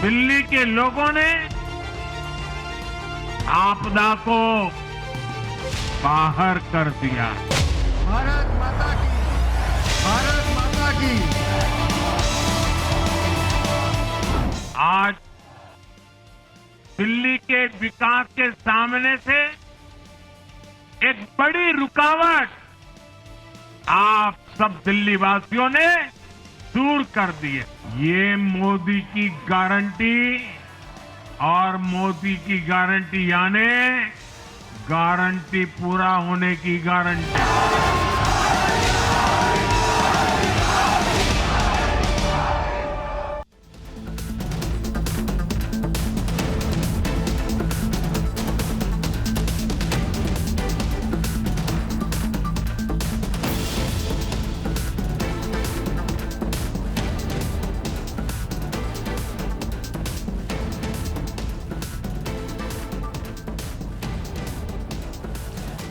दिल्ली के लोगों ने आपदा को बाहर कर दिया। भारत माता की, भारत माता की। आज दिल्ली के विकास के सामने से एक बड़ी रुकावट आप सब दिल्ली वासियों ने दूर कर दी है। ये मोदी की गारंटी और मोदी की गारंटी यानी गारंटी पूरा होने की गारंटी।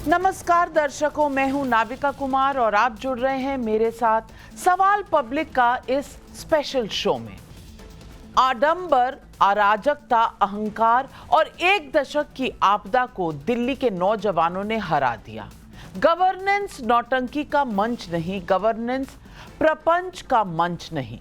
नमस्कार दर्शकों, मैं हूं नाविका कुमार और आप जुड़ रहे हैं मेरे साथ सवाल पब्लिक का इस स्पेशल शो में। आडंबर, अराजकता, अहंकार और एक दशक की आपदा को दिल्ली के नौजवानों ने हरा दिया। गवर्नेंस नौटंकी का मंच नहीं, गवर्नेंस प्रपंच का मंच नहीं।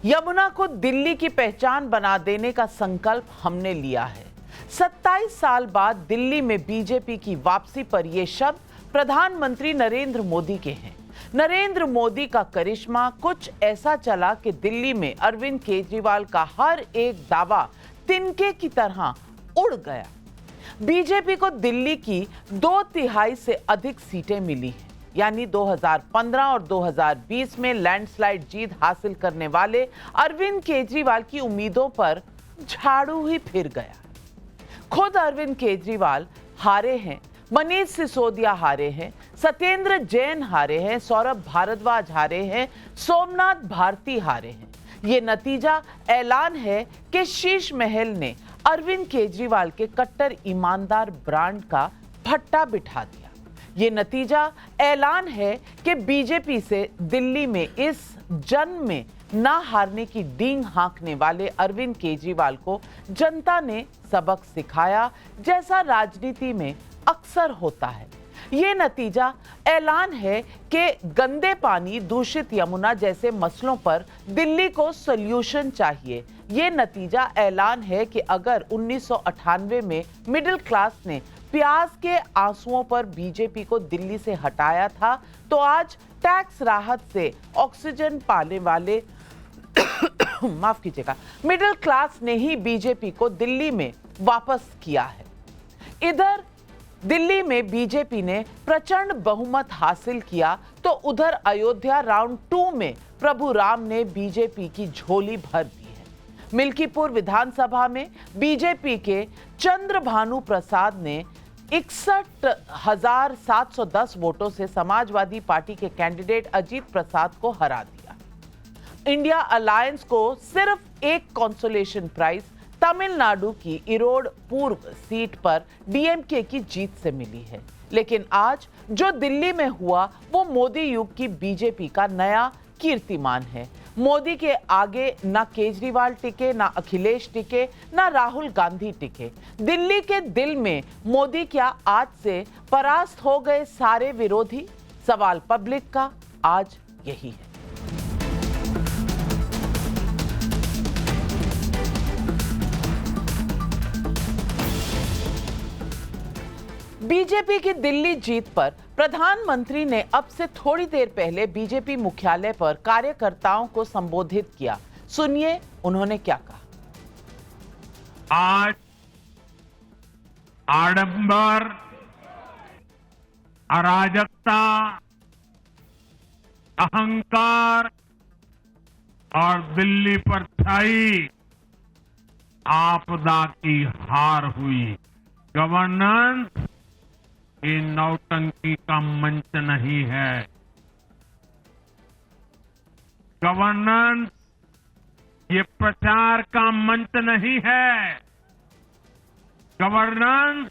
यमुना को दिल्ली की पहचान बना देने का संकल्प हमने लिया है। 27 साल बाद दिल्ली में बीजेपी की वापसी पर ये शब्द प्रधानमंत्री नरेंद्र मोदी के हैं। नरेंद्र मोदी का करिश्मा कुछ ऐसा चला कि दिल्ली में अरविंद केजरीवाल का हर एक दावा तिनके की तरह उड़ गया। बीजेपी को दिल्ली की 2/3 से अधिक सीटें मिली हैं, यानी 2015 और 2020 में लैंडस्लाइड जीत हासिल करने वाले अरविंद केजरीवाल की उम्मीदों पर झाड़ू ही फिर गया। खुद अरविंद केजरीवाल हारे हैं, मनीष सिसोदिया हारे हैं, सत्येंद्र जैन हारे हैं, सौरभ भारद्वाज हारे हैं, सोमनाथ भारती हारे हैं। ये नतीजा ऐलान है कि शीश महल ने अरविंद केजरीवाल के कट्टर ईमानदार ब्रांड का भट्टा बिठा दिया। ये नतीजा ऐलान है कि बीजेपी से दिल्ली में इस जन्म में ना हारने की डींग हाँकने वाले अरविंद केजरीवाल को जनता ने सबक सिखाया, जैसा राजनीति में अक्सर होता है। ये नतीजा ऐलान है कि गंदे पानी, दूषित यमुना जैसे मसलों पर दिल्ली को सॉल्यूशन चाहिए। ये नतीजा ऐलान है कि अगर 1998 में मिडिल क्लास ने प्याज के आंसुओं पर बीजेपी को दिल्ली से हटाया था, तो आज टैक्स राहत से ऑक्सीजन पाने वाले माफ कीजिएगा, मिडिल क्लास ने ही बीजेपी को दिल्ली में वापस किया है। इधर दिल्ली में बीजेपी ने प्रचंड बहुमत हासिल किया, तो उधर अयोध्या राउंड 2 में प्रभु राम ने बीजेपी की झोली भर दी है। मिल्कीपुर विधानसभा में बीजेपी के चंद्रभानु प्रसाद ने 61,710 वोटों से समाजवादी पार्टी के कैंडिडेट अजीत प्रसाद को हरा दिया। इंडिया अलायंस को सिर्फ एक कंसोलेशन प्राइज तमिलनाडु की इरोड पूर्व सीट पर डीएमके की जीत से मिली है। लेकिन आज जो दिल्ली में हुआ वो मोदी युग की बीजेपी का नया कीर्तिमान है। मोदी के आगे ना केजरीवाल टिके, ना अखिलेश टिके, ना राहुल गांधी टिके। दिल्ली के दिल में मोदी क्या आज से परास्त हो गए सारे विरोधी? सवाल पब्लिक का आज यही है। बीजेपी की दिल्ली जीत पर प्रधानमंत्री ने अब से थोड़ी देर पहले बीजेपी मुख्यालय पर कार्यकर्ताओं को संबोधित किया। सुनिए उन्होंने क्या कहा। आज आडंबर, अराजकता, अहंकार और दिल्ली पर छाई आपदा की हार हुई। गवर्नेंस ये नौटंकी का मंच नहीं है। गवर्नेंस ये प्रचार का मंच नहीं है। गवर्नेंस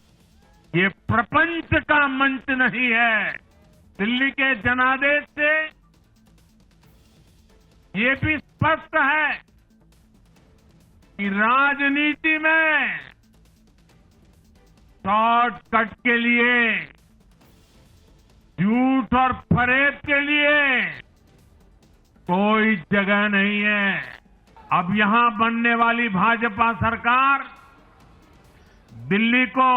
ये प्रपंच का मंच नहीं है। दिल्ली के जनादेश से ये भी स्पष्ट है कि राजनीति में शॉर्टकट के लिए, झूठ और फरेब के लिए कोई जगह नहीं है। अब यहां बनने वाली भाजपा सरकार दिल्ली को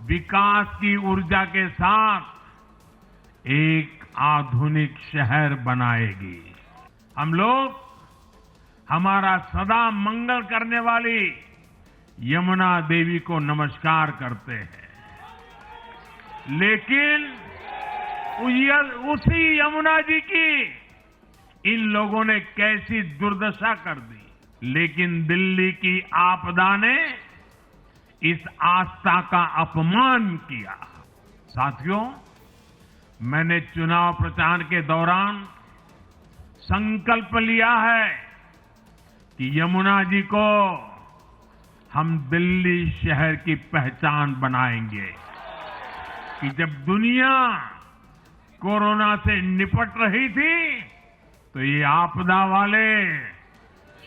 विकास की ऊर्जा के साथ एक आधुनिक शहर बनाएगी। हम लोग हमारा सदा मंगल करने वाली यमुना देवी को नमस्कार करते हैं, लेकिन उसी यमुना जी की इन लोगों ने कैसी दुर्दशा कर दी। लेकिन दिल्ली की आपदा ने इस आस्था का अपमान किया। साथियों, मैंने चुनाव प्रचार के दौरान संकल्प लिया है कि यमुना जी को हम दिल्ली शहर की पहचान बनाएंगे, कि जब दुनिया कोरोना से निपट रही थी तो ये आपदा वाले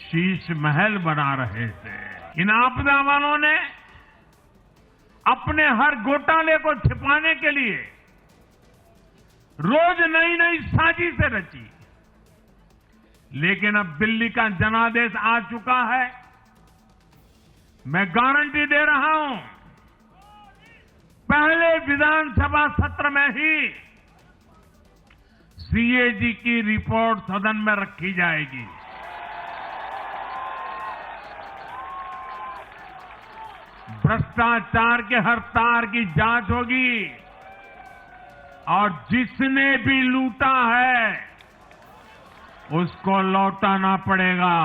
शीश महल बना रहे थे। इन आपदा वालों ने अपने हर घोटाले को छिपाने के लिए रोज नई नई साजिशें रची। लेकिन अब दिल्ली का जनादेश आ चुका है। मैं गारंटी दे रहा हूं, पहले विधानसभा सत्र में ही सीएजी की रिपोर्ट सदन में रखी जाएगी। भ्रष्टाचार के हर तार की जांच होगी और जिसने भी लूटा है उसको लौटाना पड़ेगा।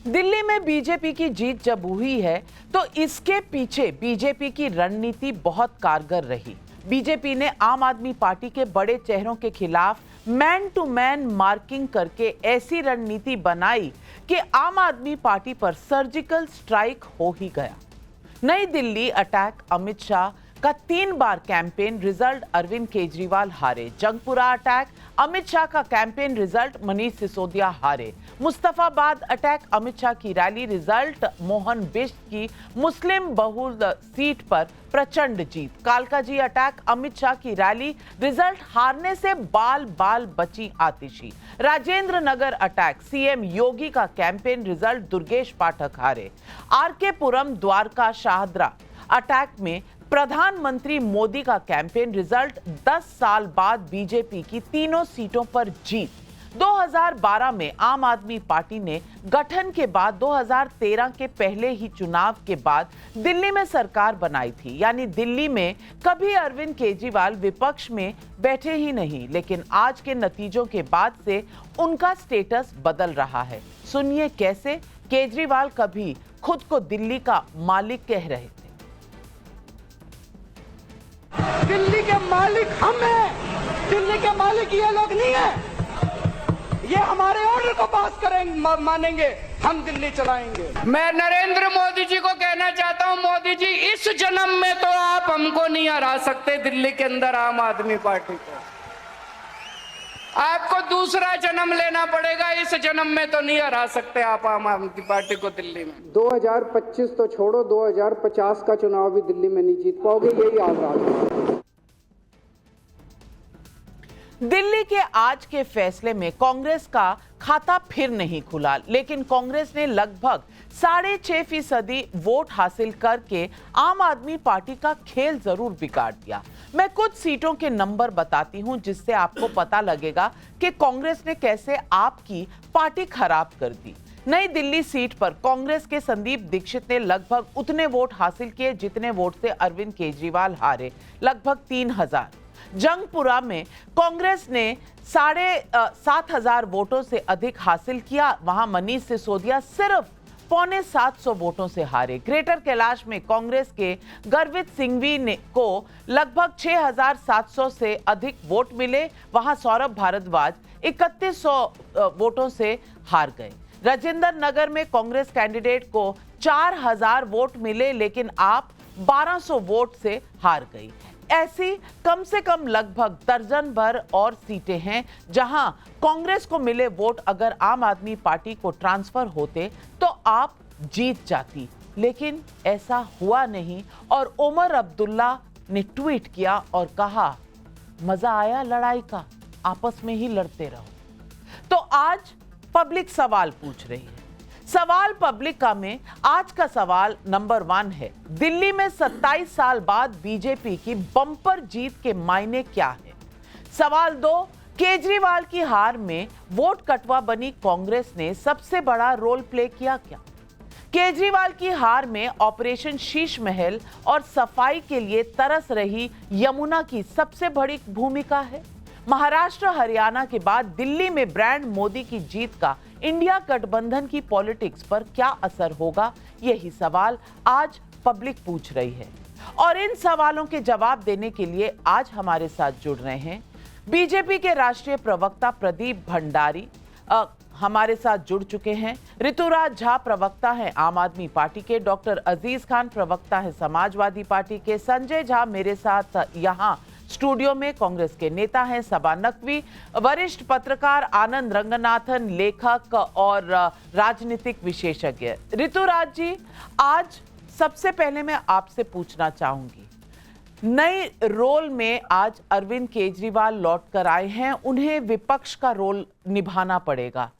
दिल्ली में बीजेपी की जीत जब हुई है तो इसके पीछे बीजेपी की रणनीति बहुत कारगर रही। बीजेपी ने आम आदमी पार्टी के बड़े चेहरों के खिलाफ मैन टू मैन मार्किंग करके ऐसी रणनीति बनाई कि आम आदमी पार्टी पर सर्जिकल स्ट्राइक हो ही गया। नई दिल्ली अटैक अमित शाह का 3 बार कैंपेन रिजल्ट अरविंद केजरीवाल हारे। जंगपुरा अटैक अमित शाह का कैंपेन रिजल्ट मनीष सिसोदिया हारे। मुस्तफाबाद अटैक अमित शाह की रैली रिजल्ट मोहन बिष्ट की मुस्लिम बहुल सीट पर प्रचंड जीत। कालकाजी अटैक अमित शाह की रैली रिजल्ट हारने से बाल बाल बची आतिशी। राजेंद्र नगर अटैक सीएम योगी का कैंपेन रिजल्ट दुर्गेश पाठक हारे। आरके पुरम द्वारका शाहदरा अटैक में प्रधानमंत्री मोदी का कैंपेन रिजल्ट 10 साल बाद बीजेपी की तीनों सीटों पर जीत। 2012 में आम आदमी पार्टी ने गठन के बाद 2013 के पहले ही चुनाव के बाद दिल्ली में सरकार बनाई थी। यानी दिल्ली में कभी अरविंद केजरीवाल विपक्ष में बैठे ही नहीं, लेकिन आज के नतीजों के बाद से उनका स्टेटस बदल रहा है। सुनिए कैसे केजरीवाल कभी खुद को दिल्ली का मालिक कह रहे थे। दिल्ली के मालिक हम हैं, दिल्ली के मालिक ये लोग नहीं है। ये हमारे ऑर्डर को पास करेंगे, मानेंगे, हम दिल्ली चलाएंगे। मैं नरेंद्र मोदी जी को कहना चाहता हूं, मोदी जी इस जन्म में तो आप हमको नहीं हरा सकते दिल्ली के अंदर आम आदमी पार्टी को। आपको दूसरा जन्म लेना पड़ेगा, इस जन्म में तो नहीं हरा सकते आप आम आदमी पार्टी को दिल्ली में। 2025 तो छोड़ो, 2050 का चुनाव भी दिल्ली में नहीं जीत पाओगे, यही याद रखना। दिल्ली के आज के फैसले में कांग्रेस का खाता फिर नहीं खुला, लेकिन कांग्रेस ने लगभग 6.5% वोट हासिल करके आम आदमी पार्टी का खेल जरूर बिगाड़ दिया। मैं कुछ सीटों के नंबर बताती हूं जिससे आपको पता लगेगा कि कांग्रेस ने कैसे आपकी पार्टी खराब कर दी। नई दिल्ली सीट पर कांग्रेस के संदीप दीक्षित ने लगभग उतने वोट हासिल किए जितने वोट से अरविंद केजरीवाल हारे, लगभग 3000। जंगपुरा में कांग्रेस ने 7,500 वोटों से अधिक हासिल किया, वहां मनीष सिसोदिया सिर्फ 750 वोटों से हारे। ग्रेटर कैलाश में कांग्रेस के गर्वित सिंघवी को लगभग 6,700 से अधिक वोट मिले, वहां सौरभ भारद्वाज 3100 वोटों से हार गए। राजेंद्र नगर में कांग्रेस कैंडिडेट को 4000 वोट मिले, लेकिन आप 1200 वोट से हार गई। ऐसी कम से कम लगभग दर्जन भर और सीटें हैं जहां कांग्रेस को मिले वोट अगर आम आदमी पार्टी को ट्रांसफर होते तो आप जीत जाती, लेकिन ऐसा हुआ नहीं। और उमर अब्दुल्ला ने ट्वीट किया और कहा, मजा आया लड़ाई का, आपस में ही लड़ते रहो। तो आज पब्लिक सवाल पूछ रही है। सवाल पब्लिक का में आज का सवाल नंबर 1 है, दिल्ली में 27 साल बाद बीजेपी की बम्पर जीत के मायने क्या है। सवाल 2, केजरीवाल की हार में वोट कटवा बनी कांग्रेस ने सबसे बड़ा रोल प्ले किया क्या। केजरीवाल की हार में ऑपरेशन शीश महल और सफाई के लिए तरस रही यमुना की सबसे बड़ी भूमिका है। महाराष्ट्र हरियाणा के बाद दिल्ली में ब्रांड मोदी की जीत का इंडिया गठबंधन की पॉलिटिक्स पर क्या असर होगा, यही सवाल आज पब्लिक पूछ रही है। और इन सवालों के जवाब देने के लिए आज हमारे साथ जुड़ रहे हैं बीजेपी के राष्ट्रीय प्रवक्ता प्रदीप भंडारी हमारे साथ जुड़ चुके हैं, ऋतुराज झा प्रवक्ता हैं आम आदमी पार्टी के, डॉक्टर अजीज खान प्रवक्ता है समाजवादी पार्टी के, संजय झा मेरे साथ यहाँ स्टूडियो में कांग्रेस के नेता हैं, सबा नकवी, वरिष्ठ पत्रकार आनंद रंगनाथन, लेखक और राजनीतिक विशेषज्ञ। ऋतुराज जी, आज सबसे पहले मैं आपसे पूछना चाहूंगी, नए रोल में आज अरविंद केजरीवाल लौट कर आए हैं, उन्हें विपक्ष का रोल निभाना पड़ेगा।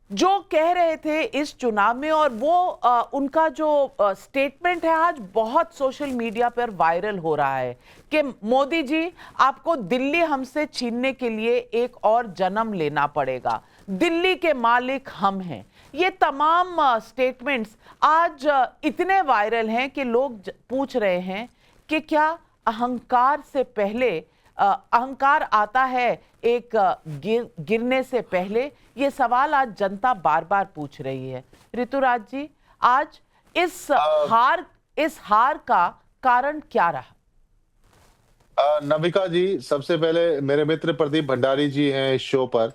जो कह रहे थे इस चुनाव में, और वो उनका जो स्टेटमेंट है आज बहुत सोशल मीडिया पर वायरल हो रहा है कि मोदी जी आपको दिल्ली हमसे छीनने के लिए एक और जन्म लेना पड़ेगा, दिल्ली के मालिक हम हैं। ये तमाम स्टेटमेंट्स आज इतने वायरल हैं कि लोग पूछ रहे हैं कि क्या अहंकार से पहले अहंकार आता है एक गिरने से पहले। ये सवाल आज जनता बार बार पूछ रही है। ऋतुराज जी, आज इस हार का कारण क्या रहा? नविका जी, सबसे पहले मेरे मित्र प्रदीप भंडारी जी हैं इस शो पर,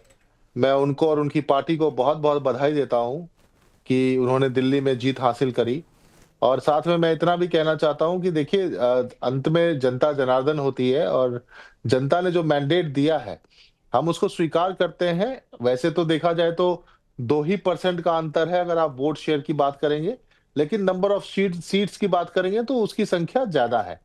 मैं उनको और उनकी पार्टी को बहुत बहुत बधाई देता हूं कि उन्होंने दिल्ली में जीत हासिल करी। और साथ में मैं इतना भी कहना चाहता हूं कि देखिए, अंत में जनता जनार्दन होती है और जनता ने जो मैंडेट दिया है हम उसको स्वीकार करते हैं। वैसे तो देखा जाए तो 2% का अंतर है अगर आप वोट शेयर की बात करेंगे, लेकिन नंबर ऑफ सीट्स की बात करेंगे तो उसकी संख्या ज्यादा है।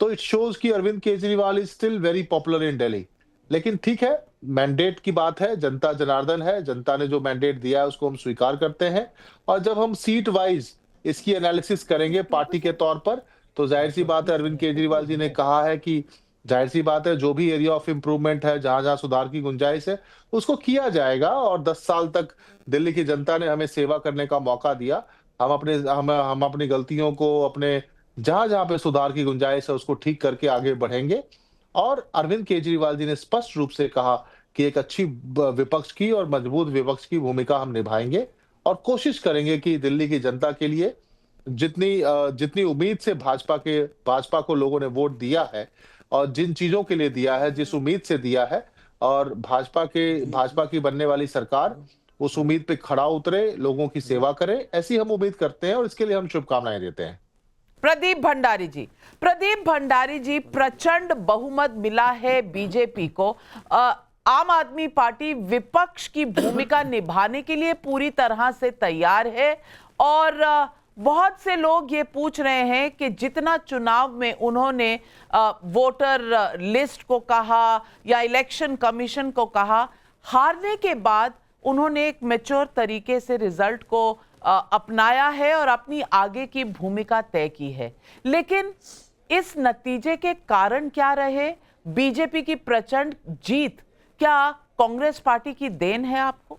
तो इट शोज कि Arvind Kejriwal is still very popular in Delhi. लेकिन ठीक है, मैंडेट की बात है, जनता जनार्दन है, जनता ने जो मैंडेट दिया है उसको हम स्वीकार करते हैं। और जब हम सीट वाइज इसकी एनालिसिस करेंगे पार्टी के तौर पर, तो जाहिर सी बात है, अरविंद केजरीवाल जी ने कहा है कि जाहिर सी बात है जो भी एरिया ऑफ इंप्रूवमेंट है, जहां जहां सुधार की गुंजाइश है, उसको किया जाएगा। और 10 साल तक दिल्ली की जनता ने हमें सेवा करने का मौका दिया। हम अपनी गलतियों को, अपने जहां जहां पे सुधार की गुंजाइश है उसको ठीक करके आगे बढ़ेंगे। और अरविंद केजरीवाल जी ने स्पष्ट रूप से कहा कि एक अच्छी विपक्ष की और मजबूत विपक्ष की भूमिका हम निभाएंगे और कोशिश करेंगे कि दिल्ली की जनता के लिए जितनी उम्मीद से भाजपा को लोगों ने वोट दिया है और जिन चीजों के लिए दिया है, जिस उम्मीद से दिया है, और भाजपा की बनने वाली सरकार उस उम्मीद पे खड़ा उतरे, लोगों की सेवा करे, ऐसी हम उम्मीद करते हैं और इसके लिए हम शुभकामनाएं देते हैं। प्रदीप भंडारी जी, प्रचंड बहुमत मिला है बीजेपी को। आम आदमी पार्टी विपक्ष की भूमिका निभाने के लिए पूरी तरह से तैयार है और बहुत से लोग ये पूछ रहे हैं कि जितना चुनाव में उन्होंने वोटर लिस्ट को कहा या इलेक्शन कमीशन को कहा, हारने के बाद उन्होंने एक मैच्योर तरीके से रिजल्ट को अपनाया है और अपनी आगे की भूमिका तय की है। लेकिन इस नतीजे के कारण क्या रहे? बीजेपी की प्रचंड जीत क्या कांग्रेस पार्टी की देन है आपको?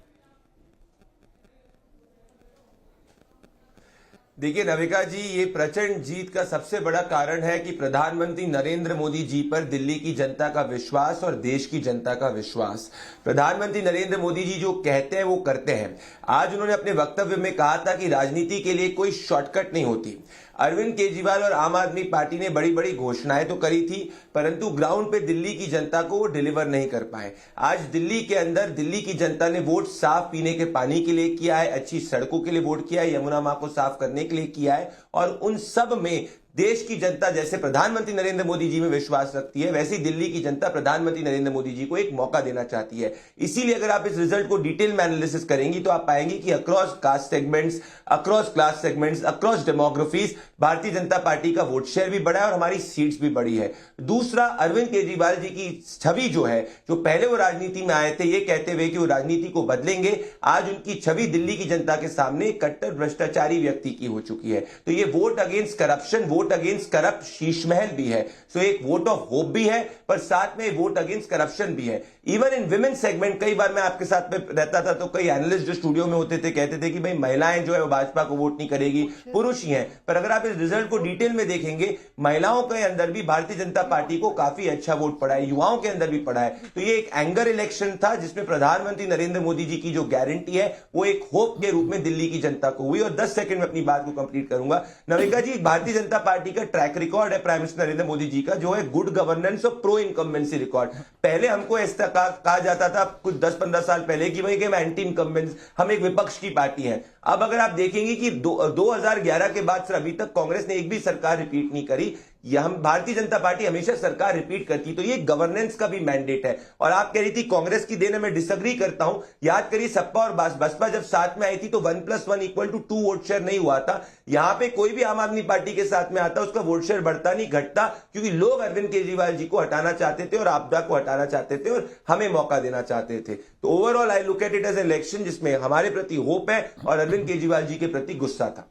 देखिए नविका जी, ये प्रचंड जीत का सबसे बड़ा कारण है कि प्रधानमंत्री नरेंद्र मोदी जी पर दिल्ली की जनता का विश्वास और देश की जनता का विश्वास। प्रधानमंत्री नरेंद्र मोदी जी जो कहते हैं वो करते हैं। आज उन्होंने अपने वक्तव्य में कहा था कि राजनीति के लिए कोई शॉर्टकट नहीं होती। अरविंद केजरीवाल और आम आदमी पार्टी ने बड़ी बड़ी घोषणाएं तो करी थी, परंतु ग्राउंड पे दिल्ली की जनता को वो डिलीवर नहीं कर पाए। आज दिल्ली के अंदर दिल्ली की जनता ने वोट साफ पीने के पानी के लिए किया है, अच्छी सड़कों के लिए वोट किया है, यमुना मां को साफ करने के लिए किया है, और उन सब में देश की जनता जैसे प्रधानमंत्री नरेंद्र मोदी जी में विश्वास रखती है, वैसे ही दिल्ली की जनता प्रधानमंत्री नरेंद्र मोदी जी को एक मौका देना चाहती है। इसीलिए अगर आप इस रिजल्ट को डिटेल में एनालिसिस करेंगी तो आप पाएंगे कि across caste segments, across class segments, across demographies Bharatiya Janata party का वोट शेयर भी बढ़ा है और हमारी सीट्स भी बढ़ी है। दूसरा, अरविंद केजरीवाल जी की छवि जो है, जो पहले वो राजनीति में आए थे ये कहते हुए कि वो राजनीति को बदलेंगे, आज उनकी छवि दिल्ली की जनता के सामने कट्टर भ्रष्टाचारी व्यक्ति की हो चुकी है। तो ये vote against corruption, vote against corrupt Sheesh Mahal भी है। सो एक वोट ऑफ होप भी है, पर साथ में वोट अगेंस्ट करप्शन भी है। इवन इन विमेन सेगमेंट, कई बार मैं आपके साथ में रहता था तो कई एनालिस्ट जो स्टूडियो में होते थे कहते थे कि भाई महिलाएं जो है वो भाजपा को वोट नहीं करेगी, पुरुष ही हैं। पर अगर आप इस रिजल्ट को डिटेल में देखेंगे, महिलाओं के अंदर भी भारतीय जनता पार्टी को काफी अच्छा वोट पड़ा है, युवाओं के अंदर भी पड़ा है। तो ये एक एंगर इलेक्शन था जिसमें प्रधानमंत्री नरेंद्र मोदी जी की जो गारंटी है वो एक होप के रूप में दिल्ली की जनता को हुई। और 10 सेकंड में अपनी बात को कंप्लीट करूंगा। नविका जी, भारतीय जनता पार्टी का ट्रैक रिकॉर्ड है प्राइम मिनिस्टर नरेंद्र मोदी जी का, जो है गुड गवर्नेंस और प्रो इनकम्बेंसी रिकॉर्ड। पहले हमको ऐसा कहा जाता था कुछ 10-15 साल पहले कि भाई हम एंटी इनकम्बेंस, हम एक विपक्ष की पार्टी है। अब अगर आप देखेंगे कि 2011 के बाद से अभी तक कांग्रेस ने एक भी सरकार रिपीट नहीं करी, हम भारतीय जनता पार्टी हमेशा सरकार रिपीट करती, तो ये गवर्नेंस का भी मैंडेट है। और आप कह रही थी कांग्रेस की देन, मैं डिसएग्री करता हूं। याद करिए सपा और बसपा जब साथ में आई थी तो 1+1 = 2 वोट शेयर नहीं हुआ था। यहां पे कोई भी आम आदमी पार्टी के साथ में आता उसका वोट शेयर बढ़ता नहीं घटता, क्योंकि लोग अरविंद केजरीवाल जी को हटाना चाहते थे और आपदा को हटाना चाहते थे और हमें मौका देना चाहते थे। तो overall I look at it as election जिसमें हमारे प्रति होप है और अरविंद केजरीवाल जी के प्रति गुस्सा था।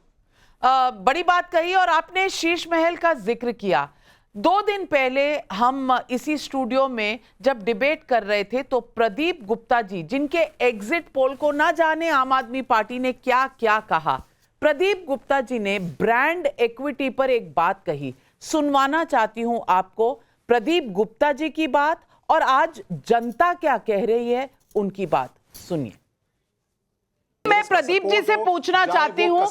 बड़ी बात कही। और आपने शीश महल का जिक्र किया। 2 दिन पहले हम इसी स्टूडियो में जब डिबेट कर रहे थे तो प्रदीप गुप्ता जी, जिनके एग्जिट पोल को ना जाने आम आदमी पार्टी ने क्या क्या कहा, प्रदीप गुप्ता जी ने ब्रांड इक्विटी पर एक बात कही। सुनवाना चाहती हूं आपको प्रदीप गुप्ता जी की बात और आज जनता क्या कह रही है उनकी बात सुनिए। मैं प्रदीप जी से पूछना चाहती हूँ,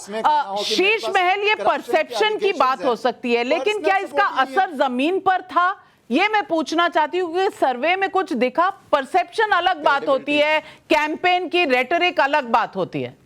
शीश महल ये परसेप्शन की बात हो सकती है, लेकिन क्या इसका असर जमीन पर था, ये मैं पूछना चाहती हूँ। क्योंकि सर्वे में कुछ दिखा, परसेप्शन अलग बात होती है, कैंपेन की रेटरिक अलग बात होती है।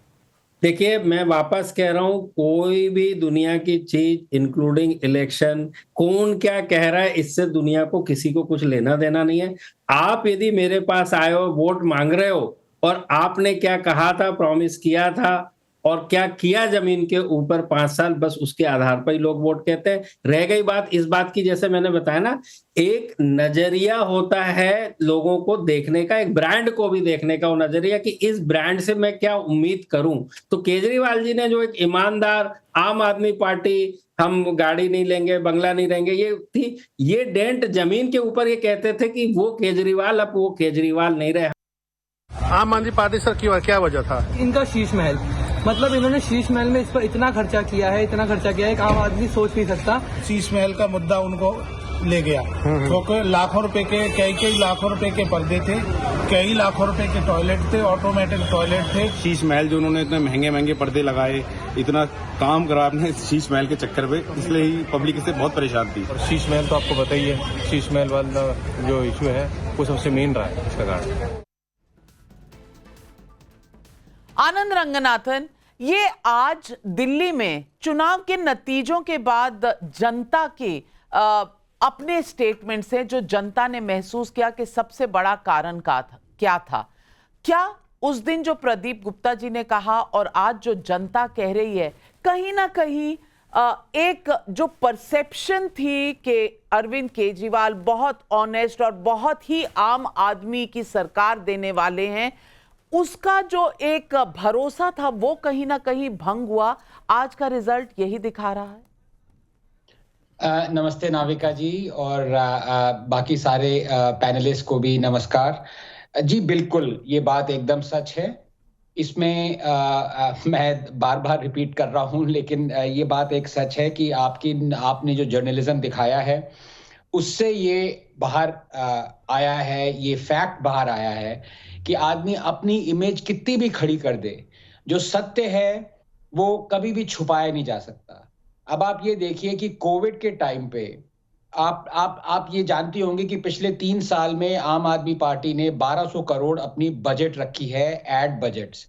देखिए, मैं वापस कह रहा हूं, कोई भी दुनिया की चीज इंक्लूडिंग इलेक्शन, कौन क्या कह रहा है इससे दुनिया को किसी को कुछ लेना देना नहीं है। आप यदि मेरे पास आए हो, वोट मांग रहे हो और आपने क्या कहा था, प्रॉमिस किया था और क्या किया जमीन के ऊपर 5 साल, बस उसके आधार पर ही लोग वोट कहते हैं। रह गई बात इस बात की, जैसे मैंने बताया ना, एक नजरिया होता है लोगों को देखने का, एक ब्रांड को भी देखने का वो नजरिया कि इस ब्रांड से मैं क्या उम्मीद करूं। तो केजरीवाल जी ने जो एक ईमानदार आम आदमी पार्टी, हम गाड़ी नहीं लेंगे, बंगला नहीं लेंगे, ये थी, ये डेंट जमीन के ऊपर ये कहते थे कि वो केजरीवाल, अब वो केजरीवाल नहीं रहे। आम आदमी पार्टी सर की क्या वजह था? इनका शीश महल, मतलब इन्होंने शीश महल में इस पर इतना खर्चा किया है, इतना खर्चा किया है कि आम आदमी सोच नहीं सकता। शीश महल का मुद्दा उनको ले गया, क्योंकि लाखों रुपए के, कई लाखों रुपए के पर्दे थे, कई लाखों रुपए के टॉयलेट थे, ऑटोमेटिक टॉयलेट थे। शीश महल जो उन्होंने इतने महंगे महंगे पर्दे लगाए, इतना काम करा आपने शीश महल के चक्कर में, इसलिए ही पब्लिक इससे बहुत परेशान थी। और शीश महल तो आपको पता ही है, शीश महल वाला जो इशू है वो सबसे मेन रहा है इसका कारण। आनंद रंगनाथन, ये आज दिल्ली में चुनाव के नतीजों के बाद जनता के अपने स्टेटमेंट से जो जनता ने महसूस किया कि सबसे बड़ा कारण क्या था, क्या उस दिन जो प्रदीप गुप्ता जी ने कहा और आज जो जनता कह रही है, कहीं ना कहीं एक जो परसेप्शन थी कि अरविंद केजरीवाल बहुत ऑनेस्ट और बहुत ही आम आदमी की सरकार देने वाले हैं, उसका जो एक भरोसा था वो कहीं ना कहीं भंग हुआ। आज का रिजल्ट यही दिखा रहा है। नमस्ते नाविका जी और बाकी सारे पैनलिस्ट को भी नमस्कार जी। बिल्कुल ये बात एकदम सच है, इसमें मैं बार बार रिपीट कर रहा हूं, लेकिन ये बात एक सच है कि आपने जो जर्नलिज्म दिखाया है उससे ये बाहर आया है, ये फैक्ट बाहर आया है कि आदमी अपनी इमेज कितनी भी खड़ी कर दे, जो सत्य है वो कभी भी छुपाया नहीं जा सकता। अब आप ये देखिए कि कोविड के टाइम पे आप ये जानती होंगे कि पिछले 3 साल में आम आदमी पार्टी ने 1200 करोड़ अपनी बजट रखी है, ad budgets.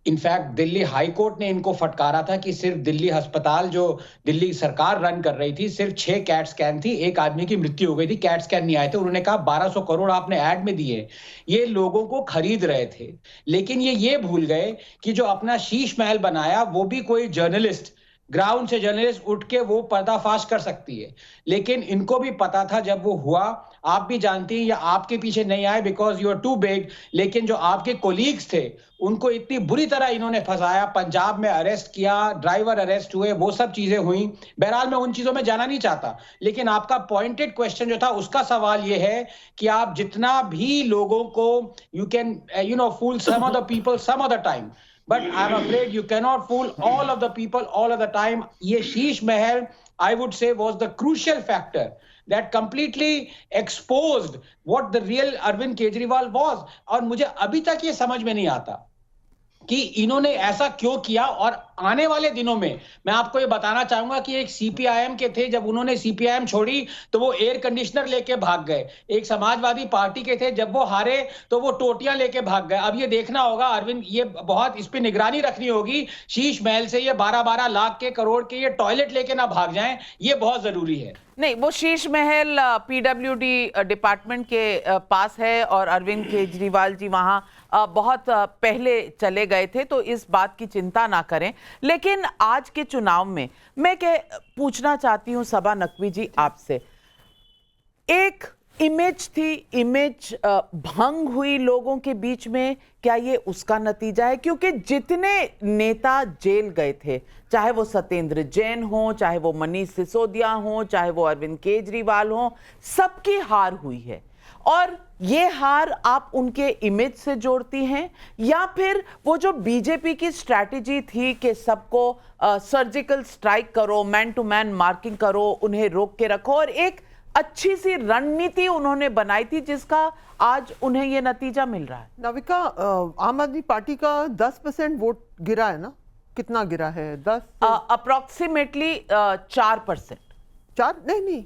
In fact Delhi high court ने इनको फटकारा था कि सिर्फ दिल्ली अस्पताल जो दिल्ली सरकार रन कर रही थी, सिर्फ 6 कैट स्कैन थी, एक आदमी की मृत्यु हो गई थी, कैट स्कैन नहीं आए थे। उन्होंने कहा 1200 करोड़ आपने ऐड में दिए, ये लोगों को खरीद रहे थे। लेकिन ये भूल गए कि जो अपना शीश महल बनाया वो भी कोई जर्नलिस्ट, ग्राउंड से जर्नलिस्ट उठ के वो पर्दाफाश कर सकती है। लेकिन इनको भी पता था जब वो हुआ, आप भी जानती हैं, या आपके पीछे नहीं आए because you are too big, लेकिन जो आपके कोलीग्स थे उनको इतनी बुरी तरह इन्होंने फंसाया, पंजाब में अरेस्ट किया, ड्राइवर अरेस्ट हुए, वो सब चीजें हुई। बहरहाल मैं उन चीजों में जाना नहीं चाहता, लेकिन आपका पॉइंटेड क्वेश्चन जो था उसका सवाल ये है कि आप जितना भी लोगों को you can fool some of the people some of the time, but I'm afraid you cannot fool all of the people all of the time. Ye Sheesh Mahal, I would say, was the crucial factor that completely exposed what the real Arvind Kejriwal was. और मुझे अभी तक ये समझ में नहीं आता कि इन्होंने ऐसा क्यों किया। और आने वाले दिनों में मैं आपको ये बताना चाहूंगा कि एक सीपीआईएम के थे, जब उन्होंने सीपीआईएम छोड़ी तो वो एयर कंडीशनर लेके भाग गए। एक समाजवादी पार्टी के थे, जब वो हारे तो वो टोटियां लेके भाग गए। अब ये देखना होगा अरविंद, ये बहुत इस पे निगरानी रखनी होगी, शीश महल से ये 12-12 लाख के करोड़ के ये टॉयलेट लेके ना भाग जाएं, ये बहुत जरूरी है। नहीं, वो शीश महल पीडब्ल्यूडी डिपार्टमेंट के पास है और अरविंद केजरीवाल जी वहां बहुत पहले चले गए थे, तो इस बात की चिंता ना करें। लेकिन आज के चुनाव में मैं पूछना चाहती हूं सबा नकवी जी आपसे, एक इमेज थी, इमेज भंग हुई लोगों के बीच में, क्या ये उसका नतीजा है? क्योंकि जितने नेता जेल गए थे, चाहे वो सत्येंद्र जैन हो, चाहे वो मनीष सिसोदिया हो, चाहे वो अरविंद केजरीवाल हो, सबकी हार हुई है। और ये हार आप उनके इमेज से जोड़ती हैं या फिर वो जो बीजेपी की स्ट्रैटेजी थी कि सबको सर्जिकल स्ट्राइक करो, मैन टू मैन मार्किंग करो, उन्हें रोक के रखो, और एक अच्छी सी रणनीति उन्होंने बनाई थी जिसका आज उन्हें ये नतीजा मिल रहा है? नाविका, आम आदमी पार्टी का 10% वोट गिरा है ना? कितना गिरा है? 10 अप्रोक्सीमेटली 4%। 4 नहीं,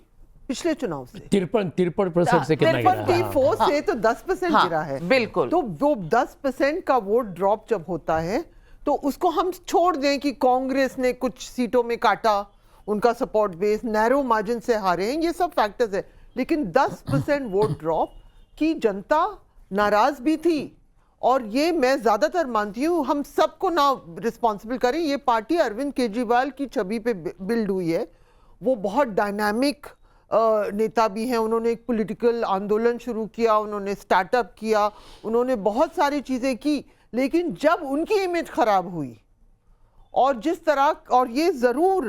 पिछले चुनाव से 53% से कितना गिरा? 54 से तो 10% गिरा है। बिल्कुल। तो वो 10% का वोट ड्रॉप जब होता है तो उसको हम छोड़ दें कि कांग्रेस ने कुछ सीटों में काटा, उनका सपोर्ट बेस नैरो मार्जिन से हारे हैं, ये सब फैक्टर्स है। लेकिन 10% वोट ड्रॉप की जनता नाराज भी थी, और ये मैं ज्यादातर मानती हूँ, हम सबको ना रिस्पॉन्सिबल करें, ये पार्टी अरविंद केजरीवाल की छवि पे बिल्ड हुई है। वो बहुत डायनामिक नेता भी हैं, उन्होंने एक पॉलिटिकल आंदोलन शुरू किया, उन्होंने स्टार्टअप किया, उन्होंने बहुत सारी चीज़ें की। लेकिन जब उनकी इमेज खराब हुई और जिस तरह, और ये ज़रूर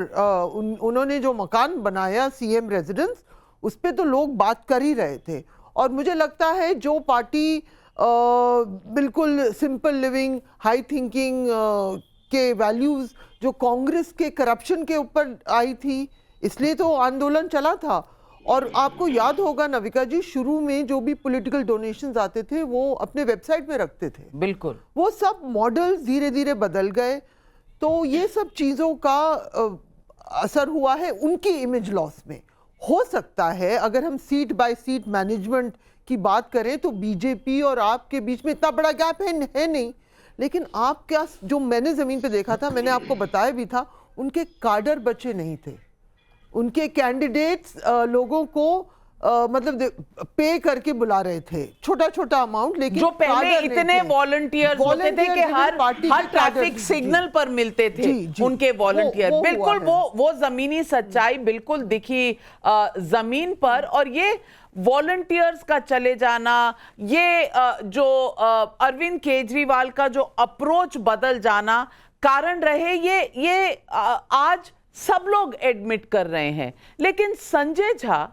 उन्होंने जो मकान बनाया सीएम रेजिडेंस, उस पर तो लोग बात कर ही रहे थे। और मुझे लगता है जो पार्टी बिल्कुल सिंपल लिविंग, हाई थिंकिंग के वैल्यूज़ जो कांग्रेस के करप्शन के ऊपर आई थी, इसलिए तो आंदोलन चला था। और आपको याद होगा नविका जी, शुरू में जो भी पॉलिटिकल डोनेशंस आते थे वो अपने वेबसाइट में रखते थे। बिल्कुल। वो सब मॉडल्स धीरे धीरे बदल गए, तो ये सब चीज़ों का असर हुआ है उनकी इमेज लॉस में। हो सकता है अगर हम सीट बाय सीट मैनेजमेंट की बात करें तो बीजेपी और आप के बीच में इतना बड़ा गैप है नहीं, लेकिन आपका जो मैंने ज़मीन पे देखा था, मैंने आपको बताया भी था, उनके काडर बचे नहीं थे। उनके कैंडिडेट्स लोगों को मतलब पे करके बुला रहे थे, छोटा छोटा अमाउंट, लेकिन जो पहले इतने वॉलंटियर्स होते थे कि हर ट्रैफिक सिग्नल पर मिलते थे उनके वॉलंटियर। बिल्कुल वो जमीनी सच्चाई बिल्कुल दिखी जमीन पर। और ये वॉलंटियर्स का चले जाना, ये जो अरविंद केजरीवाल का जो अप्रोच बदल जाना कारण रहे, ये आज सब लोग एडमिट कर रहे हैं। लेकिन संजय झा,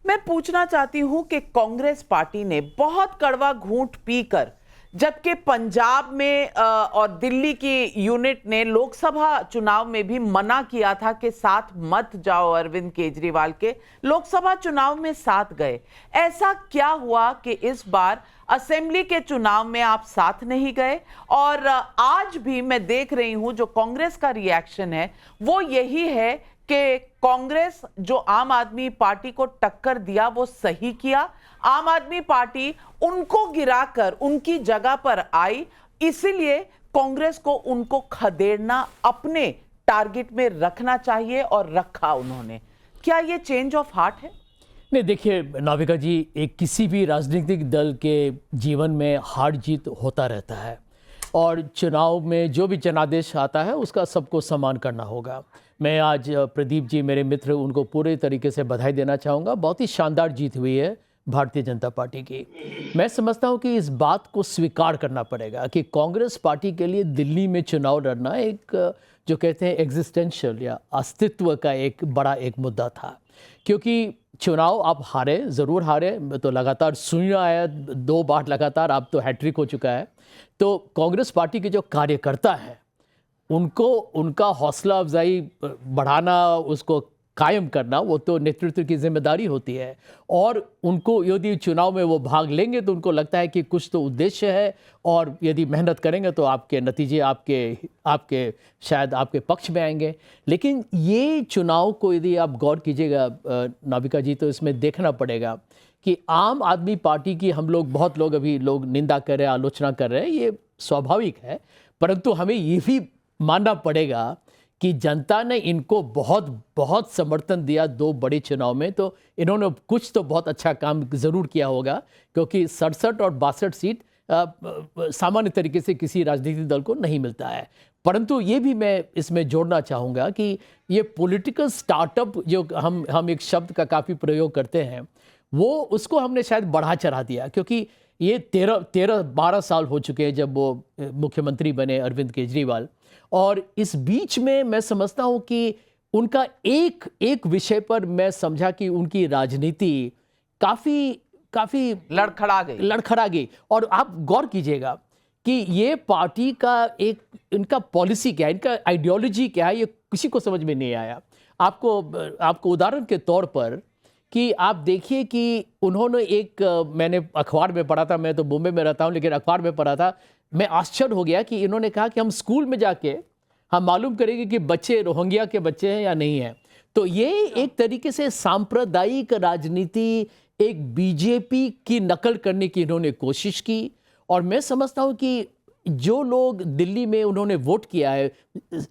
मैं पूछना चाहती हूं कि कांग्रेस पार्टी ने बहुत कड़वा घूंट पीकर, जबकि पंजाब में और दिल्ली की यूनिट ने लोकसभा चुनाव में भी मना किया था कि साथ मत जाओ अरविंद केजरीवाल के, लोकसभा चुनाव में साथ गए। ऐसा क्या हुआ कि इस बार असेंबली के चुनाव में आप साथ नहीं गए? और आज भी मैं देख रही हूं जो कांग्रेस का रिएक्शन है वो यही है कि कांग्रेस जो आम आदमी पार्टी को टक्कर दिया वो सही किया, आम आदमी पार्टी उनको गिराकर उनकी जगह पर आई, इसीलिए कांग्रेस को उनको खदेड़ना अपने टारगेट में रखना चाहिए और रखा उन्होंने। क्या ये चेंज ऑफ हार्ट है? नहीं, देखिए नाविका जी, एक किसी भी राजनीतिक दल के जीवन में हार जीत होता रहता है और चुनाव में जो भी जनादेश आता है उसका सबको सम्मान करना होगा। मैं आज प्रदीप जी मेरे मित्र, उनको पूरे तरीके से बधाई देना चाहूँगा। बहुत ही शानदार जीत हुई है भारतीय जनता पार्टी की। मैं समझता हूँ कि इस बात को स्वीकार करना पड़ेगा कि कांग्रेस पार्टी के लिए दिल्ली में चुनाव लड़ना एक जो कहते हैं एग्जिस्टेंशियल या अस्तित्व का एक बड़ा एक मुद्दा था, क्योंकि चुनाव आप हारे, ज़रूर हारे, तो लगातार शून्य आया 2 बार लगातार, अब तो हैट्रिक हो चुका है। तो कांग्रेस पार्टी के जो कार्यकर्ता हैं उनको उनका हौसला अफजाई बढ़ाना, उसको कायम करना, वो तो नेतृत्व की जिम्मेदारी होती है। और उनको यदि चुनाव में वो भाग लेंगे तो उनको लगता है कि कुछ तो उद्देश्य है और यदि मेहनत करेंगे तो आपके नतीजे आपके शायद आपके पक्ष में आएंगे। लेकिन ये चुनाव को यदि आप गौर कीजिएगा नाविका जी, तो इसमें देखना पड़ेगा कि आम आदमी पार्टी की हम लोग बहुत लोग अभी लोग निंदा कर रहे हैं, आलोचना कर रहे हैं, ये स्वाभाविक है। परंतु हमें ये भी मानना पड़ेगा कि जनता ने इनको बहुत समर्थन दिया 2 बड़े चुनाव में, तो इन्होंने कुछ तो बहुत अच्छा काम ज़रूर किया होगा, क्योंकि 67 और 62 सीट सामान्य तरीके से किसी राजनीतिक दल को नहीं मिलता है। परंतु ये भी मैं इसमें जोड़ना चाहूँगा कि ये पॉलिटिकल स्टार्टअप जो हम एक शब्द का काफ़ी प्रयोग करते हैं, वो उसको हमने शायद बढ़ा चढ़ा दिया, क्योंकि ये 13-12 साल हो चुके हैं जब वो मुख्यमंत्री बने अरविंद केजरीवाल। और इस बीच में मैं समझता हूँ कि उनका एक विषय मैं समझा कि उनकी राजनीति काफ़ी लड़खड़ा गई। और आप गौर कीजिएगा कि ये पार्टी का इनका पॉलिसी क्या है, इनका आइडियोलॉजी क्या है, ये किसी को समझ में नहीं आया। आपको उदाहरण के तौर पर कि आप देखिए कि उन्होंने मैंने अखबार में पढ़ा था, मैं तो मुंबई में रहता हूँ, लेकिन अखबार में पढ़ा था, मैं आश्चर्य हो गया कि इन्होंने कहा कि हम स्कूल में जाके हम मालूम करेंगे कि बच्चे रोहिंग्या के बच्चे हैं या नहीं हैं। तो ये एक तरीके से सांप्रदायिक राजनीति, एक बीजेपी की नकल करने की इन्होंने कोशिश की। और मैं समझता हूँ कि जो लोग दिल्ली में उन्होंने वोट किया है,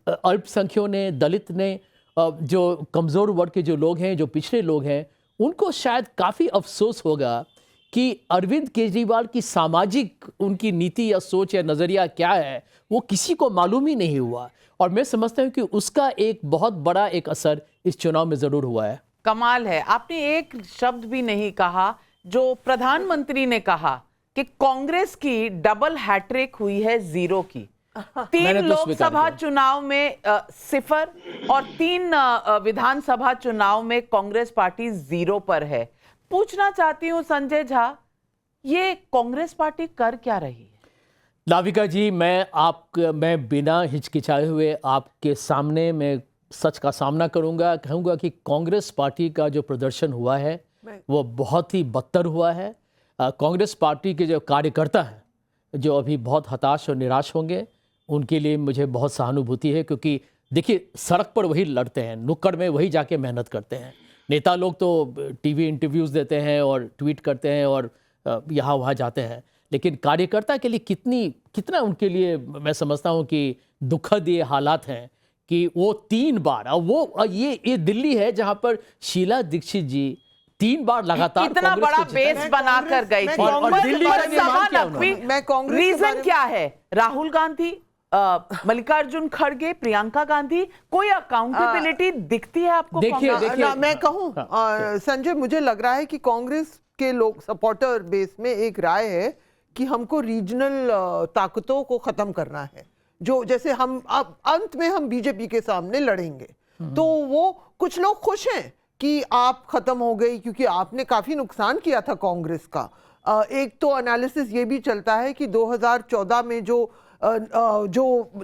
अल्पसंख्यकों ने, दलित ने, जो कमज़ोर वर्ग के जो लोग हैं, जो पिछड़े लोग हैं, उनको शायद काफ़ी अफसोस होगा कि अरविंद केजरीवाल की सामाजिक उनकी नीति या सोच या नज़रिया क्या है, वो किसी को मालूम ही नहीं हुआ। और मैं समझता हूँ कि उसका एक बहुत बड़ा एक असर इस चुनाव में ज़रूर हुआ है। कमाल है, आपने एक शब्द भी नहीं कहा जो प्रधानमंत्री ने कहा कि कांग्रेस की डबल हैट्रिक हुई है 0 की। 3 लोकसभा चुनाव में 0 और 3 विधानसभा चुनाव में कांग्रेस पार्टी 0 पर है। पूछना चाहती हूं संजय झा, ये कांग्रेस पार्टी कर क्या रही है? नाविका जी, मैं बिना हिचकिचाए हुए आपके सामने मैं सच का सामना करूंगा, कहूंगा कि कांग्रेस पार्टी का जो प्रदर्शन हुआ है वो बहुत ही बदतर हुआ है। कांग्रेस पार्टी के जो कार्यकर्ता हैं, जो अभी बहुत हताश और निराश होंगे, उनके लिए मुझे बहुत सहानुभूति है। क्योंकि देखिए, सड़क पर वही लड़ते हैं, नुक्कड़ में वही जाके मेहनत करते हैं। नेता लोग तो टीवी इंटरव्यूज़ देते हैं और ट्वीट करते हैं और यहाँ वहाँ जाते हैं, लेकिन कार्यकर्ता के लिए कितना उनके लिए मैं समझता हूँ कि दुखद ये हालात हैं कि वो 3 बार, वो ये दिल्ली है जहाँ पर शीला दीक्षित जी 3 बार लगातार इतना बड़ा बेस बनाकर गई थी और दिल्ली का रीजन क्या है? राहुल गांधी, मल्लिकार्जुन खड़गे, प्रियंका गांधी, कोई अकाउंटेबिलिटी दिखती है आपको? देखिए मैं कहूं संजय, मुझे लग रहा है कि कांग्रेस के लोग सपोर्टर बेस में एक राय है कि हमको रीजनल ताकतों को खत्म करना है, जो जैसे हम अब अंत में हम बीजेपी के सामने लड़ेंगे। तो वो कुछ लोग खुश हैं कि आप खत्म हो गई, क्योंकि आपने काफी नुकसान किया था कांग्रेस का। एक तो एनालिसिस ये भी चलता है कि 2014 में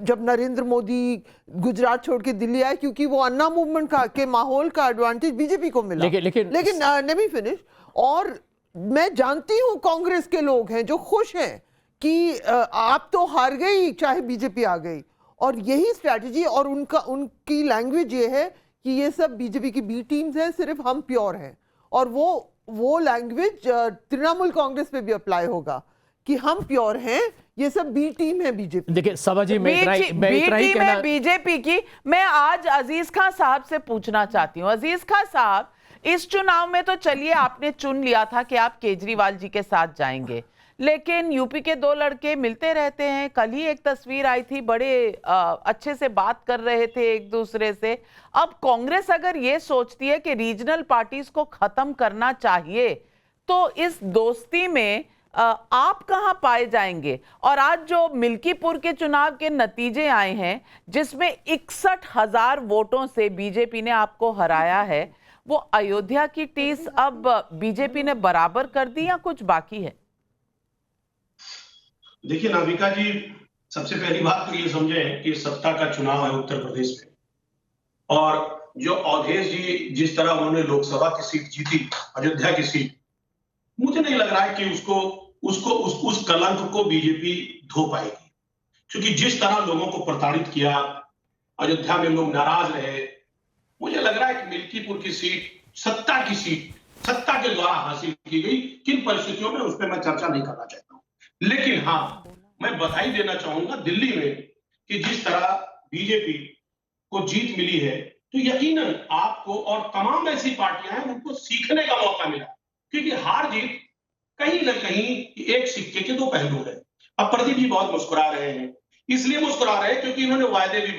जब नरेंद्र मोदी गुजरात छोड़ के दिल्ली आए, क्योंकि वो अन्ना मूवमेंट के माहौल का एडवांटेज बीजेपी को मिला। लेकिन लेट मी फिनिश। और मैं जानती हूं कांग्रेस के लोग हैं जो खुश हैं कि आप तो हार गई चाहे बीजेपी आ गई, और यही स्ट्रैटेजी और उनकी लैंग्वेज ये है कि ये सब बीजेपी की बी टीम्स हैं, सिर्फ हम प्योर हैं। और वो लैंग्वेज तृणमूल कांग्रेस पे भी अप्लाई होगा कि हम प्योर हैं, ये सब बी टीम है बीजेपी। देखिए सभा जी, मैं इतना ही कहना, बीजेपी की। मैं आज अजीज खान साहब से पूछना चाहती हूँ। अजीज खान साहब, इस चुनाव में तो चलिए आपने चुन लिया था कि आप केजरीवाल जी के साथ जाएंगे, लेकिन यूपी के दो लड़के मिलते रहते हैं। कल ही एक तस्वीर आई थी, बड़े अच्छे से बात कर रहे थे एक दूसरे से। अब कांग्रेस अगर ये सोचती है कि रीजनल पार्टीज को खत्म करना चाहिए, तो इस दोस्ती में आप कहां पाए जाएंगे? और आज जो मिल्कीपुर के चुनाव के नतीजे आए हैं, जिसमें 61,000 वोटों से बीजेपी ने आपको हराया है, वो अयोध्या की टीस अब बीजेपी ने बराबर कर दी या कुछ बाकी है? देखिए नाविका जी, सबसे पहली बात तो ये समझें कि सत्ता का चुनाव है उत्तर प्रदेश में, और जो अवधेश जी जिस तरह उन्होंने लोकसभा की सीट जीती, अयोध्या की सीट, मुझे नहीं लग रहा है कि उस कलंक को बीजेपी धो पाएगी, क्योंकि जिस तरह लोगों को प्रताड़ित किया, अयोध्या में लोग नाराज रहे। मुझे लग रहा है कि मिल्कीपुर की सीट सत्ता की सीट, सत्ता के द्वारा हासिल की गई। किन परिस्थितियों में, उस पर मैं चर्चा नहीं करना चाहता हूं, लेकिन हाँ, मैं बधाई देना चाहूंगा दिल्ली में कि जिस तरह बीजेपी को जीत मिली है, तो यकीनन आपको और तमाम ऐसी पार्टियां हैं उनको सीखने का मौका मिला, क्योंकि हार जीत कहीं ना कहीं एक सिक्के के दो पहलू है। अब प्रदीप जी बहुत मुस्कुरा रहे हैं, इसलिए मुस्कुरा रहे हैं क्योंकि इन्होंने वायदे भी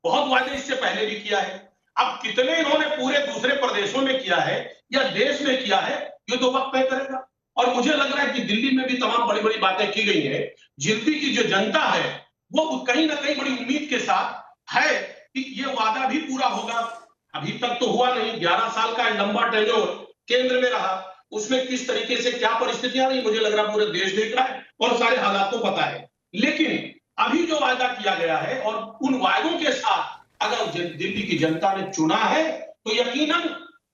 बहुत वायदे इससे पहले भी किया है। अब कितने इन्होंने पूरे दूसरे प्रदेशों में किया है या देश में किया है, ये तो वक्त तय करेगा। और मुझे लग रहा है कि दिल्ली में भी तमाम बड़ी बड़ी बातें की गई हैं। दिल्ली की जो जनता है वो कहीं ना कहीं बड़ी उम्मीद के साथ है कि ये वादा भी पूरा होगा। अभी तक तो हुआ नहीं, 11 साल का लंबा टेन्योर केंद्र में रहा, उसमें किस तरीके से क्या परिस्थितियां रही, मुझे लग रहा पूरा देश देख रहा है और सारे हालात को पता है। लेकिन अभी जो वादा किया गया है और उन वायदों के साथ अगर दिल्ली की जनता ने चुना है, तो यकीनन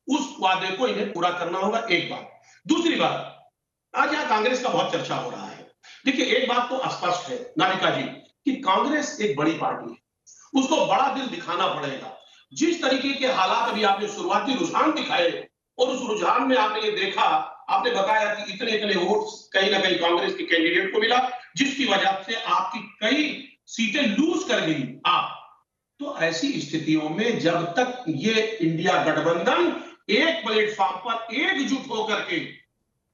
उस वादे को इन्हें पूरा करना होगा। एक बात। दूसरी बात, आज यहाँ कांग्रेस का बहुत चर्चा हो रहा है। देखिए, एक बात तो स्पष्ट है नाविका जी कि कांग्रेस एक बड़ी पार्टी है, उसको बड़ा दिल दिखाना पड़ेगा। जिस तरीके के हालात अभी आपने शुरुआती रुझान दिखाए और उस रुझान में आपने ये देखा, आपने बताया कि इतने इतने वोट कहीं ना कहीं कांग्रेस के कैंडिडेट को मिला, जिसकी वजह से आपकी कई सीटें लूज कर गई आप। तो ऐसी स्थितियों में जब तक ये इंडिया गठबंधन एक प्लेटफॉर्म पर एकजुट होकर के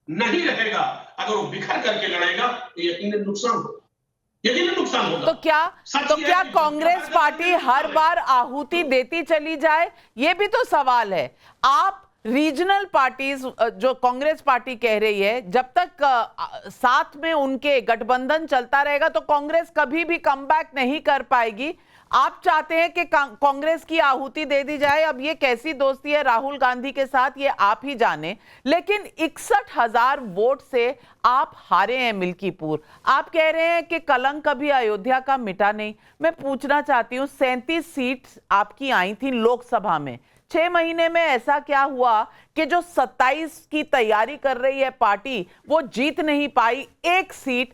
नहीं रहेगा, अगर वो बिखर करके लड़ेगा, तो यकीनन नुकसान होगा। तो क्या कांग्रेस पार्टी हर बार आहुति देती चली जाए? ये भी तो सवाल है। आप रीजनल पार्टीज, जो कांग्रेस पार्टी कह रही है, जब तक साथ में उनके गठबंधन चलता रहेगा तो कांग्रेस कभी भी कमबैक नहीं कर पाएगी। आप चाहते हैं कि कांग्रेस की आहुति दे दी जाए। अब ये कैसी दोस्ती है राहुल गांधी के साथ, ये आप ही जाने। लेकिन 61,000 वोट से आप हारे हैं मिल्कीपुर। आप कह रहे हैं कि कलंक कभी अयोध्या का मिटा नहीं। मैं पूछना चाहती हूँ, 37 सीट आपकी आई थी लोकसभा में, 6 महीने में ऐसा क्या हुआ कि जो 27 की तैयारी कर रही है पार्टी, वो जीत नहीं पाई एक सीट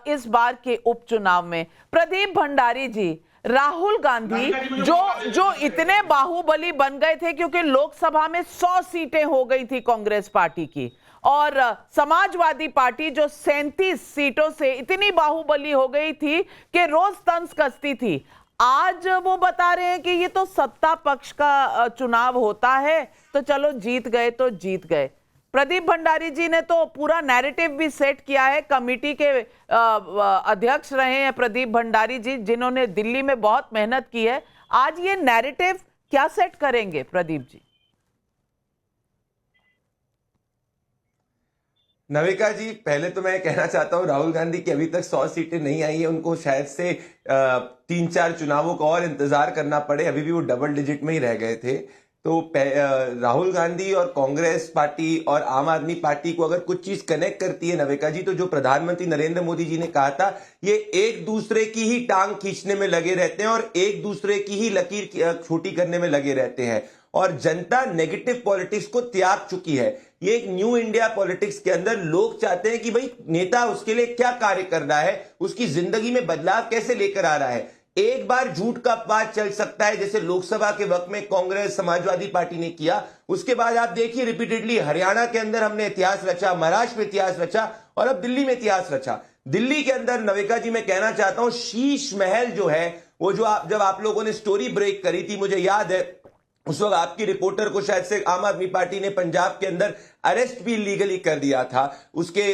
इस बार के उपचुनाव में? प्रदीप भंडारी जी, राहुल गांधी जो इतने बाहुबली बन गए थे क्योंकि लोकसभा में 100 सीटें हो गई थी कांग्रेस पार्टी की, और समाजवादी पार्टी जो 37 सीटों से इतनी बाहुबली हो गई थी कि रोज तंज कसती थी, आज वो बता रहे हैं कि ये तो सत्ता पक्ष का चुनाव होता है, तो चलो जीत गए तो जीत गए। प्रदीप भंडारी जी ने तो पूरा नैरेटिव भी सेट किया है। कमेटी के अध्यक्ष रहे हैं प्रदीप भंडारी जी, जिन्होंने दिल्ली में बहुत मेहनत की है। आज ये नैरेटिव क्या सेट करेंगे प्रदीप जी? नविका जी, पहले तो मैं कहना चाहता हूं राहुल गांधी की अभी तक 100 सीटें नहीं आई है, उनको शायद से 3-4 चुनावों का और इंतजार करना पड़े। अभी भी वो डबल डिजिट में ही रह गए थे। तो राहुल गांधी और कांग्रेस पार्टी और आम आदमी पार्टी को अगर कुछ चीज कनेक्ट करती है नविका जी, तो जो प्रधानमंत्री नरेंद्र मोदी जी ने कहा था, ये एक दूसरे की ही टांग खींचने में लगे रहते हैं और एक दूसरे की ही लकीर छोटी करने में लगे रहते हैं, और जनता नेगेटिव पॉलिटिक्स को त्याग चुकी है। ये एक न्यू इंडिया पॉलिटिक्स के अंदर लोग चाहते हैं कि भाई नेता उसके लिए क्या कार्य कर रहा है, उसकी जिंदगी में बदलाव कैसे लेकर आ रहा है। एक बार झूठ का अपवाद चल सकता है, जैसे लोकसभा के वक्त में कांग्रेस समाजवादी पार्टी ने किया। उसके बाद आप देखिए रिपीटेडली हरियाणा के अंदर हमने इतिहास रचा, महाराष्ट्र में इतिहास रचा, और अब दिल्ली में इतिहास रचा। दिल्ली के अंदर नविका जी मैं कहना चाहता हूं, शीश महल जो है वो जो जब आप लोगों ने स्टोरी ब्रेक करी थी, मुझे याद है उस वक्त आपकी रिपोर्टर को शायद से आम आदमी पार्टी ने पंजाब के अंदर अरेस्ट भी लीगली कर दिया था उसके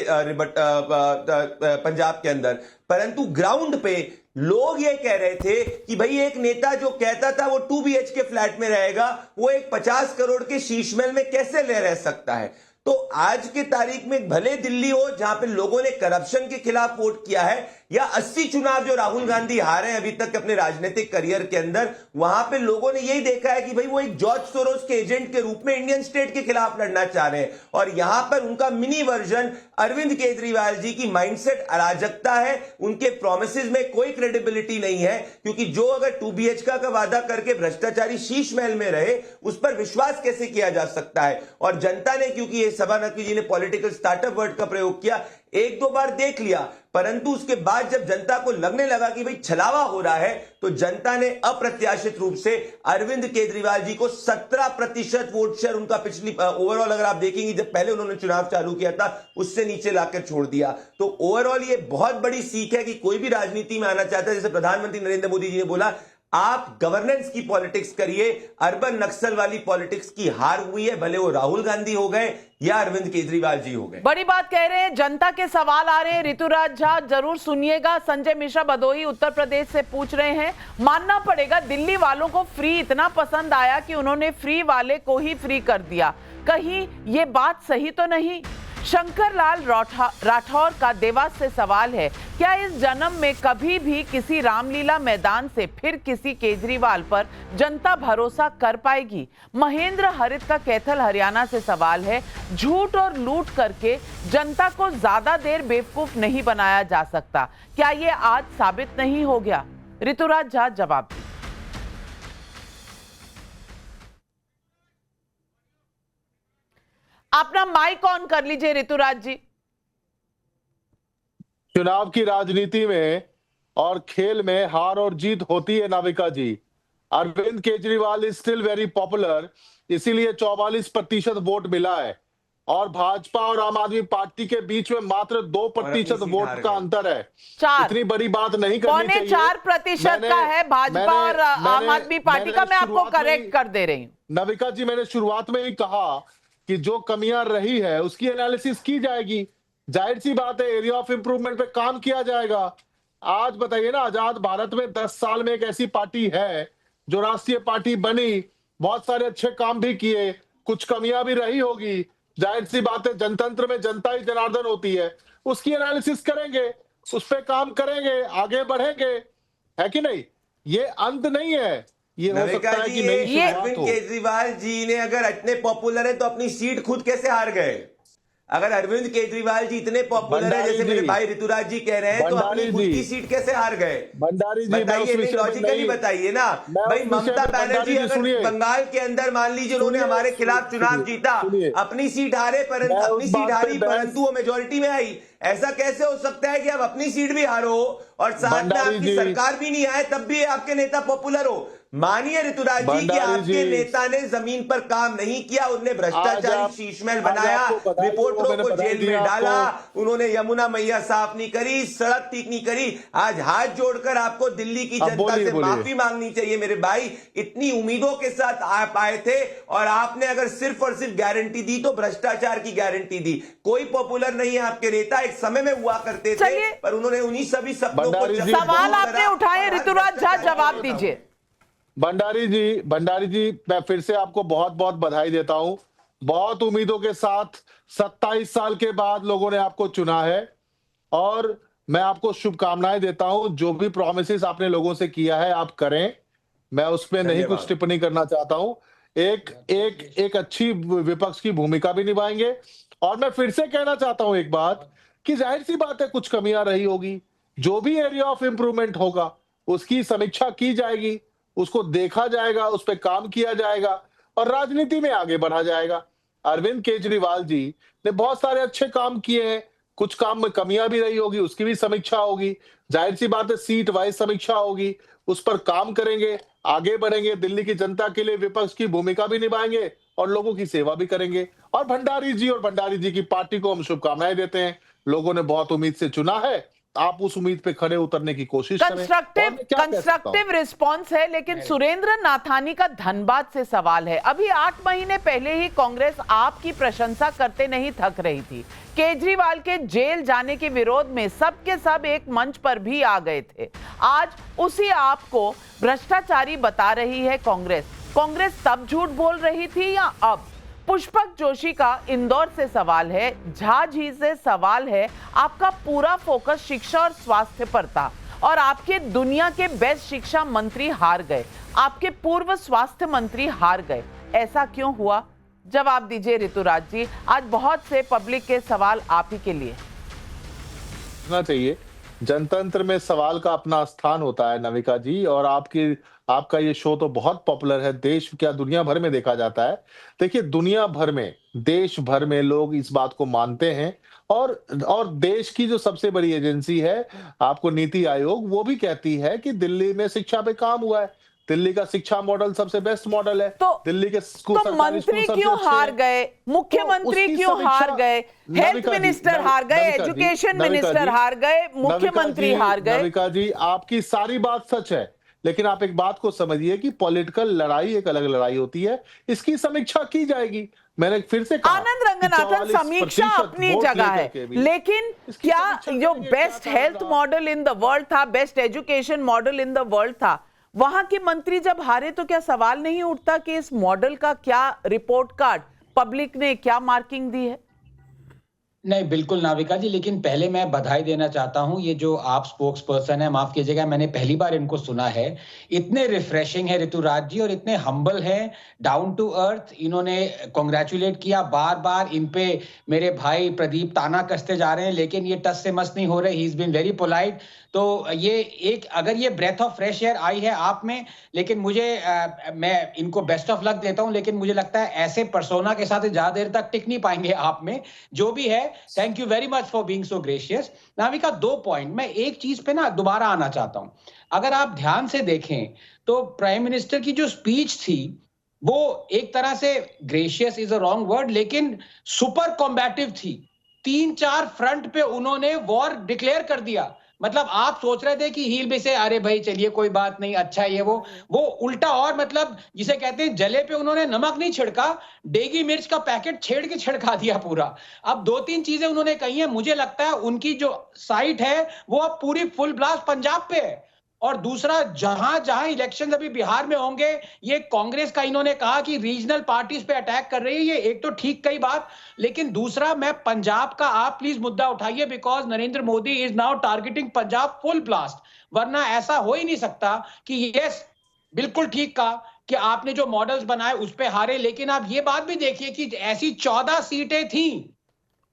पंजाब के अंदर, परंतु ग्राउंड पे लोग ये कह रहे थे कि भाई एक नेता जो कहता था वो 2 BHK फ्लैट में रहेगा, वो एक 50 करोड़ के शीश महल में कैसे रह सकता है। तो आज के तारीख में भले दिल्ली हो जहां पे लोगों ने करप्शन के खिलाफ वोट किया है, या 80 चुनाव जो राहुल गांधी हारे हैं अभी तक अपने राजनीतिक करियर के अंदर, वहां पे लोगों ने यही देखा है कि भाई वो एक जॉर्ज सोरोस के एजेंट के रूप में इंडियन स्टेट के खिलाफ लड़ना चाह रहे हैं। और यहां पर उनका मिनी वर्जन अरविंद केजरीवाल जी की माइंडसेट अराजकता है, उनके प्रोमिसेस में कोई क्रेडिबिलिटी नहीं है, क्योंकि जो अगर 2 BHK का वादा करके भ्रष्टाचारी शीश महल में रहे, उस पर विश्वास कैसे किया जा सकता है। और जनता ने, क्योंकि ये सभा नकवी जी ने पॉलिटिकल स्टार्टअप वर्ड का प्रयोग किया, 1-2 बार देख लिया, परंतु उसके बाद जब जनता को लगने लगा कि भाई छलावा हो रहा है, तो जनता ने अप्रत्याशित रूप से अरविंद केजरीवाल जी को 17% वोट शेयर उनका पिछली ओवरऑल अगर आप देखेंगे जब पहले उन्होंने चुनाव चालू किया था उससे नीचे लाकर छोड़ दिया। तो ओवरऑल ये बहुत बड़ी सीख है कि कोई भी राजनीति में आना चाहता है, जैसे प्रधानमंत्री नरेंद्र मोदी जी ने बोला, आप गवर्नेंस की पॉलिटिक्स करिए, अर्बन नक्सल वाली पॉलिटिक्स की हार हुई है, भले वो राहुल गांधी हो गए या अरविंद केजरीवाल जी हो गए। बड़ी बात कह रहे हैं, जनता के सवाल आ रहे हैं। ऋतुराज झा जरूर सुनिएगा, संजय मिश्रा भदोही उत्तर प्रदेश से पूछ रहे हैं। मानना पड़ेगा दिल्ली वालों को फ्री इतना पसंद आया कि उन्होंने फ्री वाले को ही फ्री कर दिया, कहीं ये बात सही तो नहीं? शंकर लाल राठौर का देवास से सवाल है, क्या इस जन्म में कभी भी किसी रामलीला मैदान से फिर किसी केजरीवाल पर जनता भरोसा कर पाएगी? महेंद्र हरित का कैथल हरियाणा से सवाल है, झूठ और लूट करके जनता को ज्यादा देर बेवकूफ नहीं बनाया जा सकता, क्या ये आज साबित नहीं हो गया? ऋतुराज झा जवाब दीजिए। अपना माइक ऑन कर लीजिए ऋतुराज जी। चुनाव की राजनीति में और खेल में हार और जीत होती है Navika ji. Arvind Kejriwal is still very popular, इसीलिए 44% वोट मिला है, और भाजपा और आम आदमी पार्टी के बीच में मात्र 2% वोट का अंतर है। इतनी बड़ी बात नहीं करनी चाहिए। 4% का है भाजपा और आम आदमी पार्टी का। मैं आपको करेक्ट कर दे रही हूँ नाविका जी। मैंने शुरुआत में ही कहा कि जो कमियां रही है उसकी एनालिसिस की जाएगी। जाहिर सी बात है एरिया ऑफ इंप्रूवमेंट पे काम किया जाएगा। आज बताइए ना, आजाद भारत में 10 साल में एक ऐसी पार्टी है जो राष्ट्रीय पार्टी बनी, बहुत सारे अच्छे काम भी किए, कुछ कमियां भी रही होगी। जाहिर सी बात है जनतंत्र में जनता ही जनार्दन होती है, उसकी एनालिसिस करेंगे, उस पर काम करेंगे, आगे बढ़ेंगे, है कि नहीं? ये अंत नहीं है, ये हो सकता है कि नहीं। अरविंद केजरीवाल जी ने अगर इतने पॉपुलर है तो अपनी सीट खुद कैसे हार गए? अगर अरविंद केजरीवाल जी इतने पॉपुलर है जैसे मेरे भाई ऋतुराज जी कह रहे हैं, तो अपनी खुद की सीट कैसे हार गए? बताइए, लॉजिकली बताइए ना भाई। ममता बनर्जी अगर बंगाल के अंदर मान लीजिए उन्होंने हमारे खिलाफ चुनाव जीता, अपनी सीट हारे, परंतु वो मेजोरिटी में आई। ऐसा कैसे हो सकता है कि आप अपनी सीट भी हारो और साथ में आपकी सरकार भी नहीं आए, तब भी आपके नेता पॉपुलर हो? मानिए ऋतुराज जी कि आपके नेता ने जमीन पर काम नहीं किया, उन्होंने भ्रष्टाचारी शीशमहल बनाया, रिपोर्टरों को जेल में डाला, उन्होंने यमुना मैया साफ नहीं करी, सड़क ठीक नहीं करी। आज हाथ जोड़कर आपको दिल्ली की जनता से माफी मांगनी चाहिए मेरे भाई। इतनी उम्मीदों के साथ आप आए थे और आपने अगर सिर्फ और सिर्फ गारंटी दी तो भ्रष्टाचार की गारंटी दी। कोई पॉपुलर नहीं है आपके नेता, एक समय में हुआ करते थे, पर उन्होंने उन्हीं सभी सपनों को। सवाल आपने उठाए, ऋतुराज झा जवाब दीजिए। भंडारी जी, मैं फिर से आपको बहुत बहुत बधाई देता हूं। बहुत उम्मीदों के साथ 27 साल के बाद लोगों ने आपको चुना है और मैं आपको शुभकामनाएं देता हूं। जो भी प्रॉमिसेस आपने लोगों से किया है आप करें, मैं उसमें नहीं कुछ टिप्पणी करना चाहता हूं। एक अच्छी विपक्ष की भूमिका भी निभाएंगे। और मैं फिर से कहना चाहता हूं एक बात कि जाहिर सी बात है कुछ कमियां रही होगी, जो भी एरिया ऑफ इंप्रूवमेंट होगा उसकी समीक्षा की जाएगी, उसको देखा जाएगा, उस पर काम किया जाएगा और राजनीति में आगे बढ़ा जाएगा। अरविंद केजरीवाल जी ने बहुत सारे अच्छे काम किए हैं, कुछ काम में कमियां भी रही होगी, उसकी भी समीक्षा होगी। जाहिर सी बात है सीट वाइज समीक्षा होगी, उस पर काम करेंगे, आगे बढ़ेंगे, दिल्ली की जनता के लिए विपक्ष की भूमिका भी निभाएंगे और लोगों की सेवा भी करेंगे। और भंडारी जी की पार्टी को हम शुभकामनाएं देते हैं। लोगों ने बहुत उम्मीद से चुना है, आप उस उम्मीद पे खड़े उतरने की कोशिश करें। कंस्ट्रक्टिव रिस्पांस है, लेकिन सुरेंद्र नाथानी का धनबाद से सवाल है। अभी 8 महीने पहले ही कांग्रेस आपकी प्रशंसा करते नहीं थक रही थी। केजरीवाल के जेल जाने के विरोध में सबके सब एक मंच पर भी आ गए थे। आज उसी आपको भ्रष्टाचारी बता रही है कांग्रेस। कांग्रेस तब झूठ बोल रही थी या अब? पुष्पक जोशी का इंदौर से सवाल है, झाझी से सवाल है। आपका पूरा फोकस शिक्षा और स्वास्थ्य पर था और आपके दुनिया के बेस्ट शिक्षा मंत्री हार गए, आपके पूर्व स्वास्थ्य मंत्री हार गए। ऐसा क्यों हुआ? जवाब दीजिए ऋतुराज जी। आज बहुत से पब्लिक के सवाल आप ही के लिए चाहिए। जनतंत्र में सवाल का अपना स्थान होता है नविका जी, और आपका ये शो तो बहुत पॉपुलर है, देश क्या दुनिया भर में देखा जाता है। देखिए, दुनिया भर में, देश भर में लोग इस बात को मानते हैं, और देश की जो सबसे बड़ी एजेंसी है आपको नीति आयोग, वो भी कहती है कि दिल्ली में शिक्षा पे काम हुआ है। दिल्ली का शिक्षा मॉडल सबसे बेस्ट मॉडल है। तो दिल्ली के स्कूल, तो मंत्री क्यों हार गए? मुख्यमंत्री क्यों हार गए? हेल्थ मिनिस्टर हार गए, एजुकेशन मिनिस्टर हार गए, मुख्यमंत्री हार गए। नविका जी, आपकी सारी बात सच है, लेकिन आप एक बात को समझिए कि पॉलिटिकल लड़ाई एक अलग लड़ाई होती है। इसकी समीक्षा की जाएगी। मैंने फिर से कहा, आनंद रंगनाथन, समीक्षा अपनी जगह है, लेकिन क्या जो best health model in the world था, best education model in the world था, वहां के मंत्री जब हारे तो क्या सवाल नहीं उठता कि इस मॉडल का क्या रिपोर्ट कार्ड, पब्लिक ने क्या मार्किंग दी है? नहीं, बिल्कुल नाविका जी, लेकिन पहले मैं बधाई देना चाहता हूं। ये जो आप स्पोक्स पर्सन है, माफ कीजिएगा, मैंने पहली बार इनको सुना है। इतने रिफ्रेशिंग है ऋतुराज जी, और इतने हम्बल हैं, डाउन टू अर्थ। इन्होंने कांग्रेचुलेट किया बार बार। इन पे मेरे भाई प्रदीप ताना कसते जा रहे हैं, लेकिन ये टस से मस नहीं हो रहे। He is been very polite. तो ये एक, अगर ये ब्रेथ ऑफ फ्रेश एयर आई है आप में, लेकिन मैं इनको बेस्ट ऑफ लक देता हूं, लेकिन मुझे लगता है ऐसे पर्सोना के साथ ज्यादा देर तक टिक नहीं पाएंगे आप में। जो भी है, thank you very much for being so gracious. Navika, 2 point, मैं एक चीज पे ना दोबारा आना चाहता हूं। अगर आप ध्यान से देखें तो प्राइम मिनिस्टर की जो स्पीच थी वो एक तरह से, gracious is a wrong word, लेकिन सुपर कॉम्बैटिव थी। 3-4 फ्रंट पे उन्होंने वॉर डिक्लेयर कर दिया। मतलब आप सोच रहे थे कि हील भी से अरे भाई चलिए कोई बात नहीं, अच्छा ये वो उल्टा, और मतलब जिसे कहते हैं जले पे उन्होंने नमक नहीं छिड़का, डेगी मिर्च का पैकेट छेड़ के छिड़का दिया पूरा। अब 2-3 चीजें उन्होंने कही हैं, मुझे लगता है उनकी जो साइट है वो अब पूरी फुल ब्लास्ट पंजाब पे है। और दूसरा, जहां जहां इलेक्शन अभी बिहार में होंगे, ये कांग्रेस का इन्होंने कहा कि रीजनल पार्टीज पे अटैक कर रही है, ये एक तो ठीक कई बात, लेकिन दूसरा, मैं पंजाब का, आप प्लीज मुद्दा उठाइए, because Narendra Modi is now targeting Punjab full blast. वरना ऐसा हो ही नहीं सकता कि यस, बिल्कुल ठीक कहा कि आपने जो मॉडल्स बनाए उस पे हारे, लेकिन आप ये बात भी देखिए कि ऐसी 14 सीटें थी,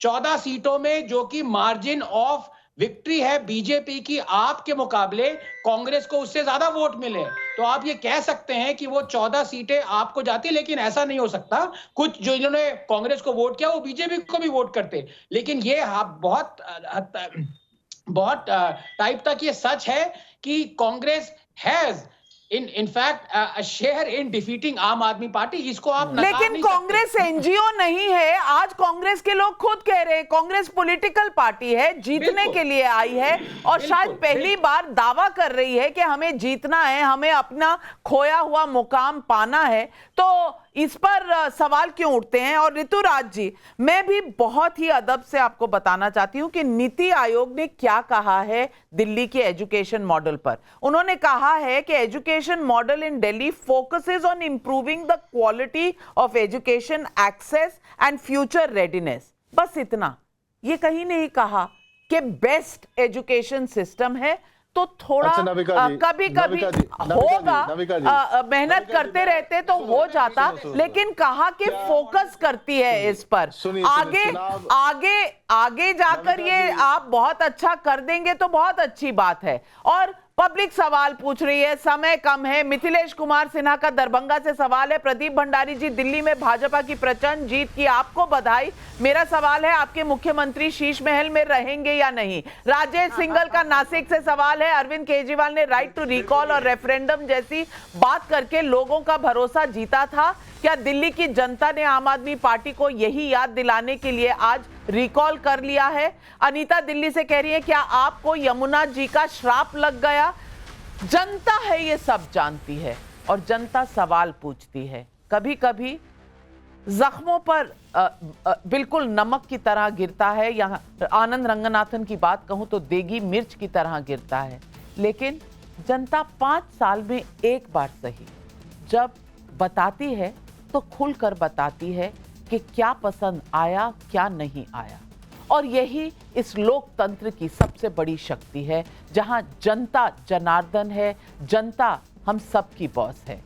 14 सीटों में जो कि मार्जिन ऑफ विक्ट्री है बीजेपी की, आपके मुकाबले कांग्रेस को उससे ज्यादा वोट मिले। तो आप ये कह सकते हैं कि वो 14 सीटें आपको जाती, लेकिन ऐसा नहीं हो सकता। कुछ जो इन्होंने कांग्रेस को वोट किया वो बीजेपी को भी वोट करते। लेकिन ये बहुत टाइप तक ये सच है कि Congress has in fact a share in defeating आम आदमी पार्टी। इसको आप नकार नहीं सकते। लेकिन कांग्रेस एनजीओ नहीं है। आज कांग्रेस के लोग खुद कह रहे हैं कांग्रेस पॉलिटिकल पार्टी है, जीतने के लिए आई है, और शायद पहली बार दावा कर रही है कि हमें जीतना है, हमें अपना खोया हुआ मुकाम पाना है। तो इस पर सवाल क्यों उठते हैं? और ऋतुराज जी, मैं भी बहुत ही अदब से आपको बताना चाहती हूं कि नीति आयोग ने क्या कहा है दिल्ली के एजुकेशन मॉडल पर। उन्होंने कहा है कि education model in Delhi focuses on improving the quality of education access and future readiness. बस इतना, ये कहीं नहीं कहा कि बेस्ट एजुकेशन सिस्टम है। तो थोड़ा कभी कभी होगा, मेहनत करते रहते तो हो जाता, लेकिन कहा कि फोकस करती है इस पर। आगे जाकर ये आप बहुत अच्छा कर देंगे तो बहुत अच्छी बात है। और पब्लिक सवाल पूछ रही है, समय कम है। मिथिलेश कुमार सिन्हा का दरभंगा से सवाल है। प्रदीप भंडारी जी, दिल्ली में भाजपा की प्रचंड जीत की आपको बधाई। मेरा सवाल है, आपके मुख्यमंत्री शीश महल में रहेंगे या नहीं? राजेश सिंगल का नासिक से सवाल है। अरविंद केजरीवाल ने राइट टू रिकॉल और रेफरेंडम जैसी बात करके लोगों का भरोसा जीता था। क्या दिल्ली की जनता ने आम आदमी पार्टी को यही याद दिलाने के लिए आज रिकॉल कर लिया है। अनीता दिल्ली से कह रही है, क्या आपको यमुना जी का श्राप लग गया? जनता है ये सब जानती है और जनता सवाल पूछती है। कभी कभी जख्मों पर बिल्कुल नमक की तरह गिरता है, यहाँ आनंद रंगनाथन की बात कहूं तो देगी मिर्च की तरह गिरता है। लेकिन जनता 5 साल में एक बार सही जब बताती है तो खुलकर बताती है कि क्या पसंद आया, क्या नहीं आया। और यही इस लोकतंत्र की सबसे बड़ी शक्ति है, जहां जनता जनार्दन है, जनता हम सबकी बॉस है।